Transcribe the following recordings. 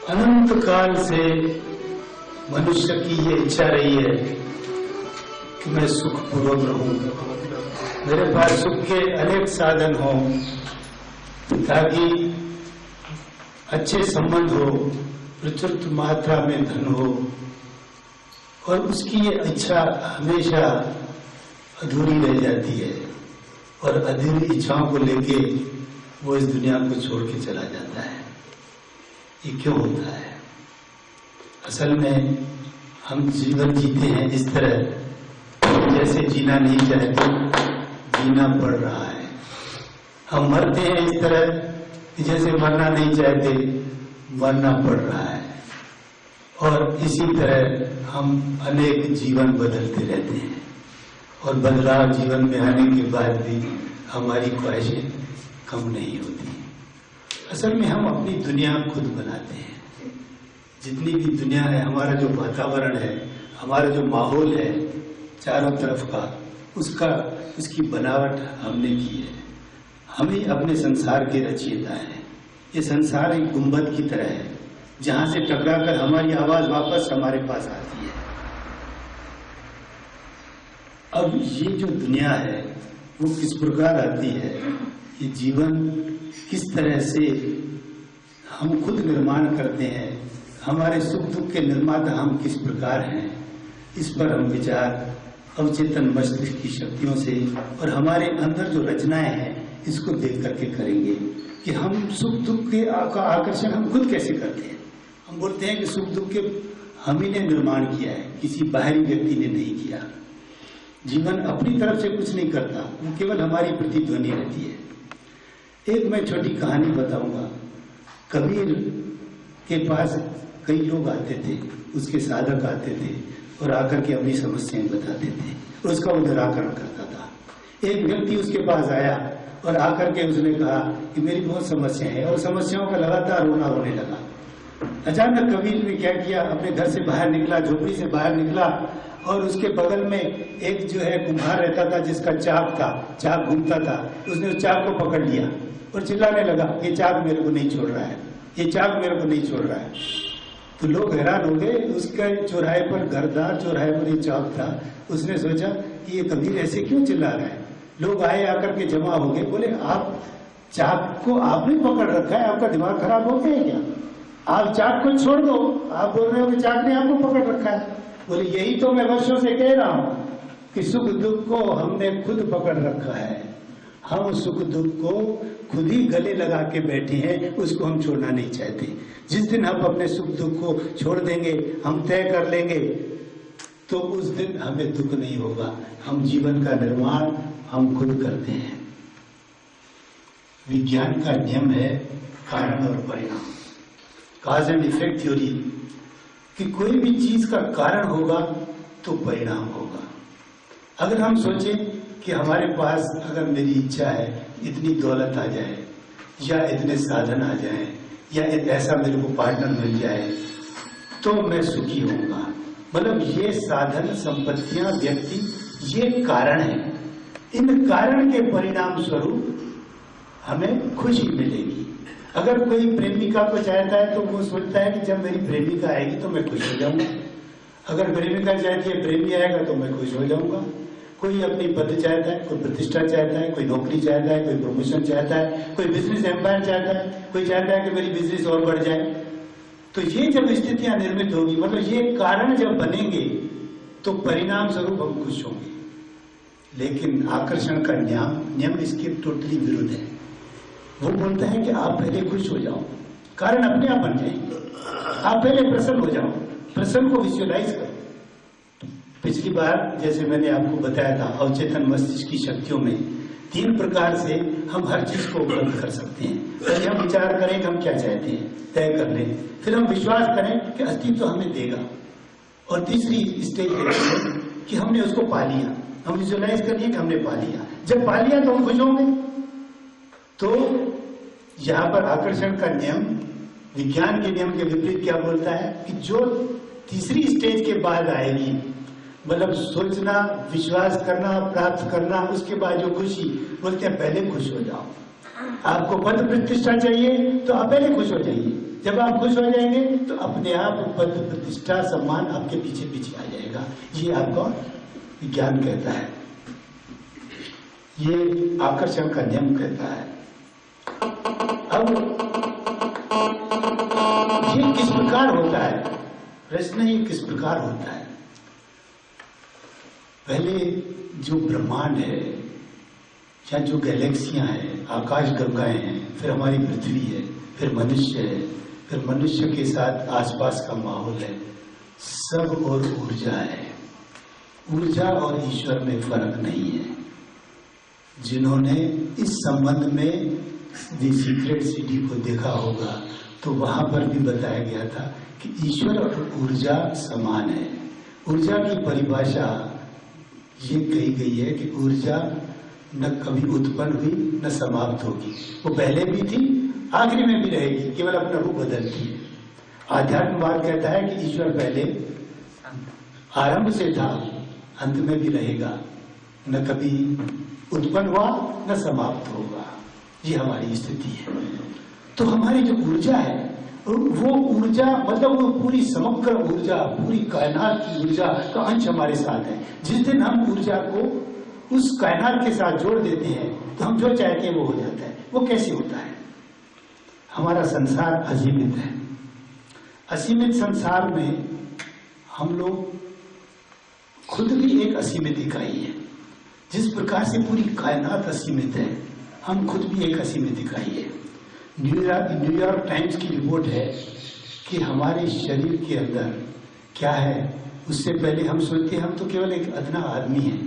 अनंत काल से मनुष्य की ये इच्छा रही है कि मैं सुखपूर्वक रहूं, मेरे पास सुख के अनेक साधन हों ताकि अच्छे संबंध हो, प्रचुर मात्रा में धन हो, और उसकी ये इच्छा हमेशा अधूरी रह जाती है और अधूरी इच्छाओं को लेके वो इस दुनिया को छोड़ के चला जाता है। ये क्यों होता है? असल में हम जीवन जीते हैं इस तरह जैसे जीना नहीं चाहते, जीना पड़ रहा है। हम मरते हैं इस तरह जैसे मरना नहीं चाहते, मरना पड़ रहा है। और इसी तरह हम अनेक जीवन बदलते रहते हैं और बदलाव जीवन में आने के बाद भी हमारी ख्वाहिशें कम नहीं होती। असल में हम अपनी दुनिया खुद बनाते हैं। जितनी भी दुनिया है, हमारा जो वातावरण है, हमारा जो माहौल है चारों तरफ का, उसकी बनावट हमने की है। हम ही अपने संसार के रचयिता हैं। ये संसार एक गुंबद की तरह है जहां से टकराकर हमारी आवाज वापस हमारे पास आती है। अब ये जो दुनिया है वो किस प्रकार आती है, ये जीवन किस तरह से हम खुद निर्माण करते हैं, हमारे सुख दुख के निर्माता हम किस प्रकार हैं, इस पर हम विचार अवचेतन मस्तिष्क की शक्तियों से और हमारे अंदर जो रचनाएं हैं इसको देख करके करेंगे कि हम सुख दुख के का आकर्षण हम खुद कैसे करते हैं। हम बोलते हैं कि सुख दुख के हम ही ने निर्माण किया है, किसी बाहरी व्यक्ति ने नहीं किया। जीवन अपनी तरफ से कुछ नहीं करता, वो केवल हमारी प्रतिध्वनि रहती है। एक मैं छोटी कहानी बताऊंगा। कबीर के पास कई लोग आते थे, उसके साधक आते थे और आकर के अपनी समस्याएं बताते थे और उसका वो निराकरण करता था। एक व्यक्ति उसके पास आया और आकर के उसने कहा कि मेरी बहुत समस्याएं हैं, और समस्याओं का लगातार रोना होने लगा। अचानक कबीर ने क्या किया, अपने घर से बाहर निकला, झोपड़ी से बाहर निकला और उसके बगल में एक जो है कुम्हार रहता था जिसका चाक था, चाक घूमता था। उसने उस चाक को पकड़ लिया और चिल्लाने लगा, ये चाक मेरे को नहीं छोड़ रहा है, ये चाक मेरे को नहीं छोड़ रहा है। तो लोग हैरान हो गए। उसके चौराहे पर, घरदार चौराहे पर ये चाक था। उसने सोचा कि ये कबीर ऐसे क्यों चिल्ला रहा है। लोग आए, आकर के जमा हो गए। बोले, आप चाक को आपने पकड़ रखा है, आपका दिमाग खराब हो गया है क्या? आप चाक को छोड़ दो, आप बोल रहे हो कि चाक ने आपको पकड़ रखा है। बोले, यही तो मैं वर्षों से कह रहा हूं कि सुख दुख को हमने खुद पकड़ रखा है। हम सुख दुख को खुद ही गले लगा के बैठे हैं, उसको हम छोड़ना नहीं चाहते। जिस दिन हम अपने सुख दुख को छोड़ देंगे, हम तय कर लेंगे, तो उस दिन हमें दुख नहीं होगा। हम जीवन का निर्माण हम खुद करते हैं। विज्ञान का नियम है कारण और परिणाम, कॉज एंड इफेक्ट थ्योरी, कि कोई भी चीज का कारण होगा तो परिणाम होगा। अगर हम सोचें कि हमारे पास अगर मेरी इच्छा है इतनी दौलत आ जाए या इतने साधन आ जाए या ऐसा मेरे को पार्टनर मिल जाए तो मैं सुखी होऊंगा। मतलब ये साधन, संपत्तियां, व्यक्ति, ये कारण है। इन कारण के परिणाम स्वरूप हमें खुशी मिलेगी। अगर कोई प्रेमिका को चाहता है तो वो सोचता है कि जब मेरी प्रेमिका आएगी तो मैं खुश हो जाऊंगा। अगर प्रेमिका चाहती है प्रेमी आएगा तो मैं खुश हो जाऊंगा। कोई अपनी पद चाहता है, कोई प्रतिष्ठा चाहता है, कोई नौकरी चाहता है, कोई प्रमोशन चाहता है, कोई बिजनेस एम्पायर चाहता है, कोई चाहता है कि मेरी बिजनेस और बढ़ जाए। तो ये जब स्थितियां निर्मित होगी, मतलब ये कारण जब बनेंगे तो परिणाम स्वरूप हम खुश होंगे। लेकिन आकर्षण का नियम इसके टोटली विरुद्ध है। वो बोलता है कि आप पहले खुश हो जाओ, कारण अपने आप बन जाएंगे। आप पहले प्रसन्न हो जाओ, प्रसन्न को विजुअलाइज करो। पिछली बार जैसे मैंने आपको बताया था, अवचेतन मस्तिष्क की शक्तियों में 3 प्रकार से हम हर चीज को उपलब्ध कर सकते हैं। पहले हम विचार करें कि हम क्या चाहते हैं, तय कर लें, फिर हम विश्वास करें कि अस्तित्व हमें देगा, और तीसरी स्टेज है कि हमने उसको पा लिया। हम विजुअलाइज करिए कि हमने पा लिया। जब पा लिया तो हम खुश होंगे। तो यहाँ पर आकर्षण का नियम विज्ञान के नियम के विपरीत क्या बोलता है कि जो तीसरी स्टेज के बाद आएगी, मतलब सोचना, विश्वास करना, प्राप्त करना, उसके बाद जो खुशी, बोलते हैं पहले खुश हो जाओ। आपको पद प्रतिष्ठा चाहिए तो आप पहले खुश हो जाइए, जब आप खुश हो जाएंगे तो अपने आप पद प्रतिष्ठा सम्मान आपके पीछे पीछे आ जाएगा। ये आपका विज्ञान कहता है, ये आकर्षण का नियम कहता है। अब ये किस प्रकार होता है, प्रश्न ये किस प्रकार होता है। पहले जो ब्रह्मांड है या जो गैलेक्सियां हैं, आकाश गंगाएं हैं, फिर हमारी पृथ्वी है, फिर मनुष्य है, फिर मनुष्य के साथ आसपास का माहौल है, सब और ऊर्जा है। ऊर्जा और ईश्वर में फर्क नहीं है। जिन्होंने इस संबंध में द सीक्रेट सिटी को देखा होगा तो वहां पर भी बताया गया था कि ईश्वर और ऊर्जा समान है। ऊर्जा की परिभाषा ये कही गई है कि ऊर्जा न कभी उत्पन्न हुई न समाप्त होगी, वो पहले भी थी आखिरी में भी रहेगी, केवल अपना रूप बदलती है। आध्यात्मवाद कहता है कि ईश्वर पहले आरंभ से था, अंत में भी रहेगा, न कभी उत्पन्न हुआ न समाप्त होगा। ये हमारी स्थिति है। तो हमारी जो ऊर्जा है वो ऊर्जा मतलब वो पूरी समग्र ऊर्जा, पूरी कायनात की ऊर्जा का अंश हमारे साथ है। जिस दिन हम ऊर्जा को उस कायनात के साथ जोड़ देते हैं तो हम जो चाहते हैं वो हो जाता है। वो कैसे होता है? हमारा संसार असीमित है। असीमित संसार में हम लोग खुद भी एक असीमित इकाई है। जिस प्रकार से पूरी कायनात असीमित है, हम खुद भी एक असीमित इकाई है। न्यूयॉर्क टाइम्स की रिपोर्ट है कि हमारे शरीर के अंदर क्या है, उससे पहले हम सोचते हैं हम तो केवल एक अदना आदमी हैं,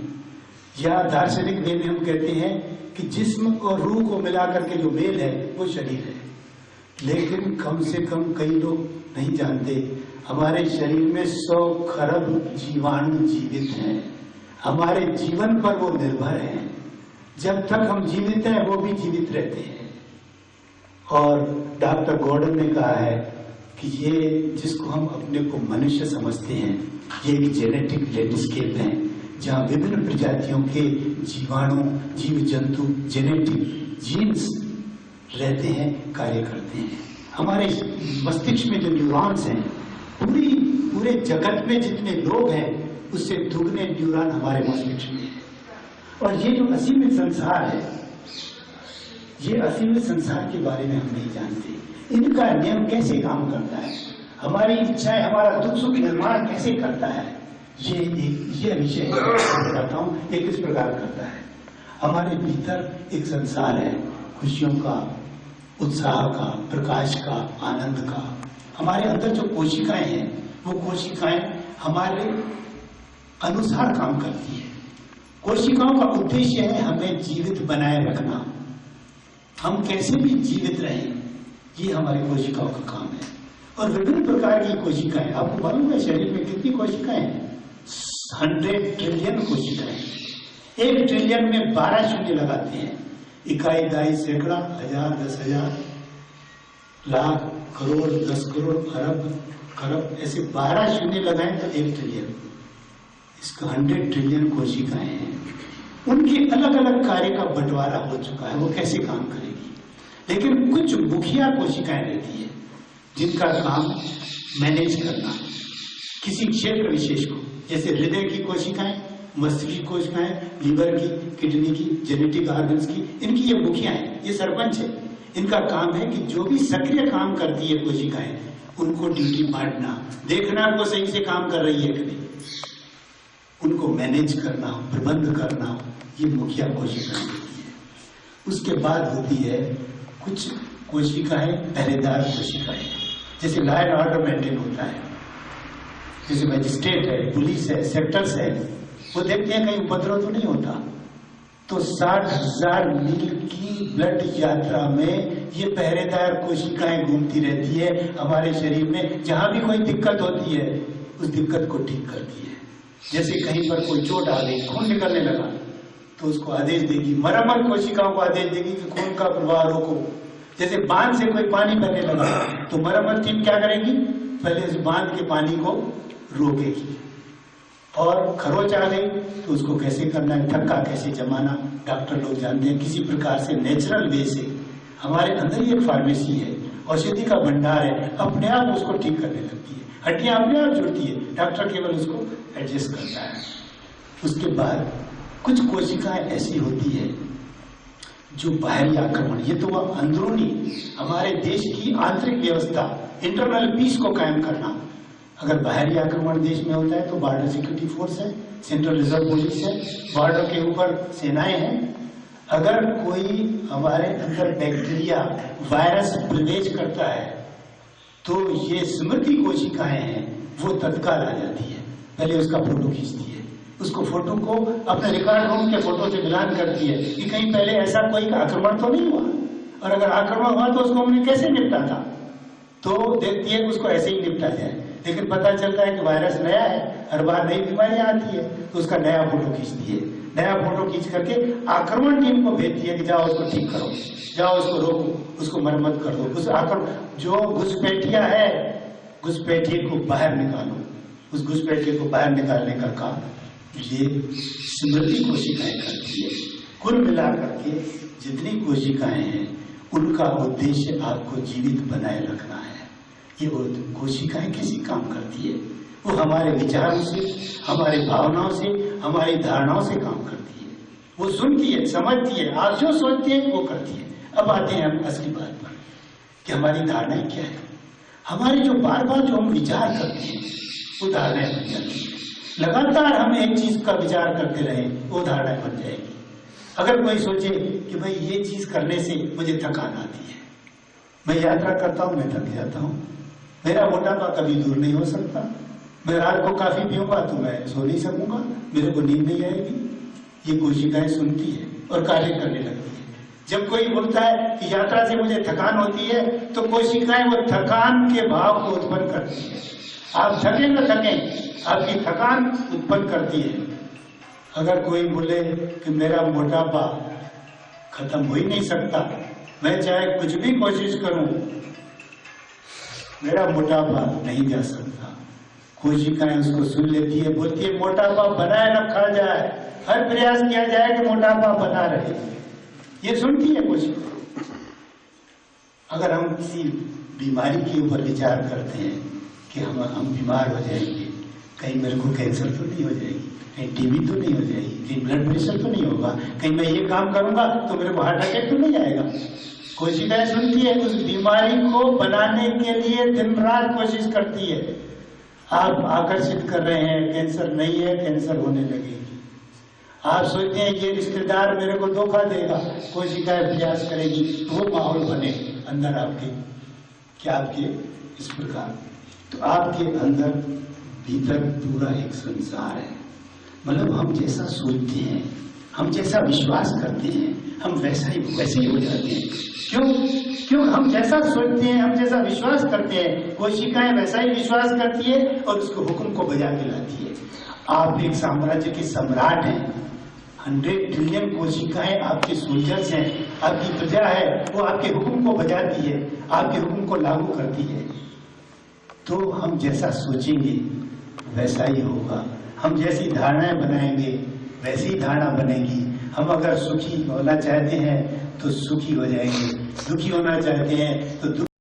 या दार्शनिक वे में हम कहते हैं कि जिस्म और रूह को मिलाकर के जो मेल है वो शरीर है। लेकिन कम से कम कई लोग नहीं जानते हमारे शरीर में 100 खरब जीवाणु जीवित हैं। हमारे जीवन पर वो निर्भर हैं। जब तक हम जीवित हैं वो भी जीवित रहते हैं। और डॉक्टर गॉर्डन ने कहा है कि ये जिसको हम अपने को मनुष्य समझते हैं, ये एक जेनेटिक लैंडस्केप है जहाँ विभिन्न प्रजातियों के जीवाणु, जीव जंतु, जेनेटिक जीन्स रहते हैं, कार्य करते हैं। हमारे मस्तिष्क में जो न्यूरॉन्स हैं, पूरे जगत में जितने लोग हैं उससे दुगने न्यूरॉन हमारे मस्तिष्क में है। और ये जो असीमित संसार है, ये असीमित संसार के बारे में हम नहीं जानते। इनका नियम कैसे काम करता है, हमारी इच्छाएं, हमारा दुख सुख निर्माण कैसे करता है, ये विषय बताता हूँ। ये किस प्रकार करता है। हमारे भीतर एक संसार है, खुशियों का, उत्साह का, प्रकाश का, आनंद का। हमारे अंदर जो कोशिकाएं हैं वो कोशिकाएं हमारे अनुसार काम करती है। कोशिकाओं का उद्देश्य है हमें जीवित बनाए रखना, हम कैसे भी जीवित रहें, ये हमारी कोशिकाओं का काम है। और विभिन्न प्रकार की कोशिकाएं, आपको मालूम है शरीर में कितनी कोशिकाएं हैं? 100 ट्रिलियन कोशिकाएं। 1 ट्रिलियन में 12 शून्य लगाते हैं। इकाई, दाई, सैकड़ा, हजार, 10,000, लाख, करोड़, 10 करोड़, अरब, खरब, ऐसे 12 शून्य लगाएं तो 1 ट्रिलियन। इसका 100 ट्रिलियन कोशिकाएं हैं। उनके अलग अलग कार्य का बंटवारा हो चुका है, वो कैसे काम करेगी। लेकिन कुछ मुखिया कोशिकाएं रहती है जिनका काम मैनेज करना किसी क्षेत्र विशेष को, जैसे हृदय की कोशिकाएं, मस्तिष्क की कोशिकाएं, लीवर की, किडनी की, जेनेटिक ऑर्गन्स की, इनकी ये मुखिया है, ये सरपंच है। इनका काम है कि जो भी सक्रिय काम करती है कोशिकाएं, उनको ड्यूटी बांटना, देखना वो सही से काम कर रही है कि नहीं, उनको मैनेज करना, प्रबंध करना, ये मुखिया कोशिकाएं होती है। उसके बाद होती है कुछ कोशिकाएं पहरेदार कोशिकाएं, जैसे लॉ एंड ऑर्डर मेंटेन होता है, जैसे मजिस्ट्रेट है, पुलिस है, सेक्टर्स है, वो देखते हैं कहीं उपद्रव तो नहीं होता। तो 60,000 मील की ब्लड यात्रा में ये पहरेदार कोशिकाएं घूमती रहती है हमारे शरीर में। जहां भी कोई दिक्कत होती है उस दिक्कत को ठीक करती है। जैसे कहीं पर कोई चोट आ गई, खून निकलने लगा, तो उसको आदेश देगी, मरम्मत कोशिकाओं को आदेश देगी कि खून का प्रवाह रोको। जैसे बांध से कोई पानी बहने लगा तो मरम्मत टीम क्या करेगी, पहले उस बांध के पानी को रोकेगी। और खरोच आ गई तो उसको कैसे करना है, थक्का कैसे जमाना, डॉक्टर लोग जानते हैं। किसी प्रकार से नेचुरल वे से हमारे अंदर ही एक फार्मेसी है, औषधि का भंडार है, अपने आप उसको ठीक करने लगती है, हड्डियां अपने आप जुड़ती है, डॉक्टर केवल उसको एडजस्ट करता है। उसके बाद कुछ कोशिकाएं ऐसी होती है जो बाहरी आक्रमण, ये तो वह अंदरूनी हमारे देश की आंतरिक व्यवस्था, इंटरनल पीस को कायम करना। अगर बाहरी आक्रमण देश में होता है तो बॉर्डर सिक्योरिटी फोर्स है, सेंट्रल रिजर्व पुलिस है, बॉर्डर के ऊपर सेनाएं हैं। अगर कोई हमारे अंदर बैक्टीरिया वायरस प्रवेश करता है तो ये स्मृति कोशिकाएं हैं, वो तत्काल आ जाती है, पहले उसका फोटो खींचती है, उसको फोटो को अपने रिकॉर्ड रूम के फोटो से मिलान करती है कि कहीं पहले ऐसा कोई आक्रमण तो नहीं हुआ, और अगर आक्रमण हुआ तो उसको हमने कैसे निपटा था, तो देखती है कि उसको ऐसे ही निपटा जाए। लेकिन पता चलता है कि वायरस नया है, हर बार नई बीमारियां आती है, तो उसका नया फोटो खींचती है, नया फोटो खींच करके आक्रमण टीम को भेजती है कि जाओ उसको ठीक करो, जाओ उसको रोको, उसको मरम्मत कर दो, उस आक्रमण जो घुसपैठिया है घुसपैठिए को बाहर निकालो, उस घुसपैठिए को बाहर निकालने का काम ये स्मृति कोशिकाएं करती है। कुल मिलाकर के जितनी कोशिकाएं हैं उनका उद्देश्य आपको जीवित बनाए रखना है। ये वो कोशिकाएं कैसी काम करती है, वो हमारे विचारों से, हमारे भावनाओं से, हमारी धारणाओं से काम करती है। वो सुनती है, समझती है, आप जो सोचते हैं वो करती है। अब आते हैं हम असली बात पर कि हमारी धारणाएं क्या है। हमारी जो बार बार जो हम विचार करते हैं वो धारणाएं बन जाती है। लगातार हम एक चीज का विचार करते रहे वो धारणाएं बन जाएगी। अगर कोई सोचे कि भाई ये चीज करने से मुझे थकान आती है, मैं यात्रा करता हूँ, मैं थक जाता हूँ, मेरा मोटापा कभी दूर नहीं हो सकता, मैं रात को काफी पीऊंगा तो मैं सो नहीं सकूंगा, मेरे को नींद नहीं आएगी, ये कोशिकाएं सुनती है और कार्य करने लगती है। जब कोई बोलता है कि यात्रा से मुझे थकान होती है तो कोशिकाएं वो थकान के भाव को उत्पन्न करती है। आप थके न थके, आपकी थकान उत्पन्न करती है। अगर कोई बोले कि मेरा मोटापा खत्म हो ही नहीं सकता, मैं चाहे कुछ भी कोशिश करूं मेरा मोटापा नहीं जा सकता, कोशिकाएं उसको सुन लेती है, बोलती है मोटापा बनाए रखा जाए, हर प्रयास किया जाए कि मोटापा बना रहे, ये सुनती है कोशिका। अगर हम किसी बीमारी के ऊपर विचार करते हैं कि हम बीमार हो जाएंगे, कहीं मेरे को कैंसर तो नहीं हो जाएगी, कहीं टीबी तो नहीं हो जाएगी, कहीं ब्लड प्रेशर तो नहीं होगा, कहीं मैं ये काम करूंगा तो मेरे को हार्ट अटैक तो नहीं आएगा, कोशिकाएं सुनती है, उस बीमारी को बनाने के लिए दिन रात कोशिश करती है। आप आकर्षित कर रहे हैं, कैंसर नहीं है, कैंसर होने लगेगी। आप सोचते हैं ये रिश्तेदार मेरे को धोखा देगा, कोशिकाएं प्रयास करेगी, वो माहौल बने अंदर आपके, क्या आपके इस प्रकार, तो आपके अंदर भीतर पूरा एक संसार है। मतलब हम जैसा सोचते हैं, हम जैसा विश्वास करते हैं, हम वैसे ही हो जाते हैं। क्यों हम जैसा सोचते हैं, हम जैसा विश्वास करते हैं, कोशिकाएं वैसा ही विश्वास करती है और उसको हुक्म को बजा के लाती है। आप एक साम्राज्य के सम्राट हैं, 100 ट्रिलियन कोशिकाएं आपके सोल्जर्स हैं, आपकी प्रजा है, वो आपके हुक्म को बजाती है, आपके हुक्म को लागू करती है। तो हम जैसा सोचेंगे वैसा ही होगा, हम जैसी धारणाएं बनाएंगे वैसी ही धारणा बनेगी। हम अगर सुखी होना चाहते हैं तो सुखी हो जाएंगे, दुखी होना चाहते हैं तो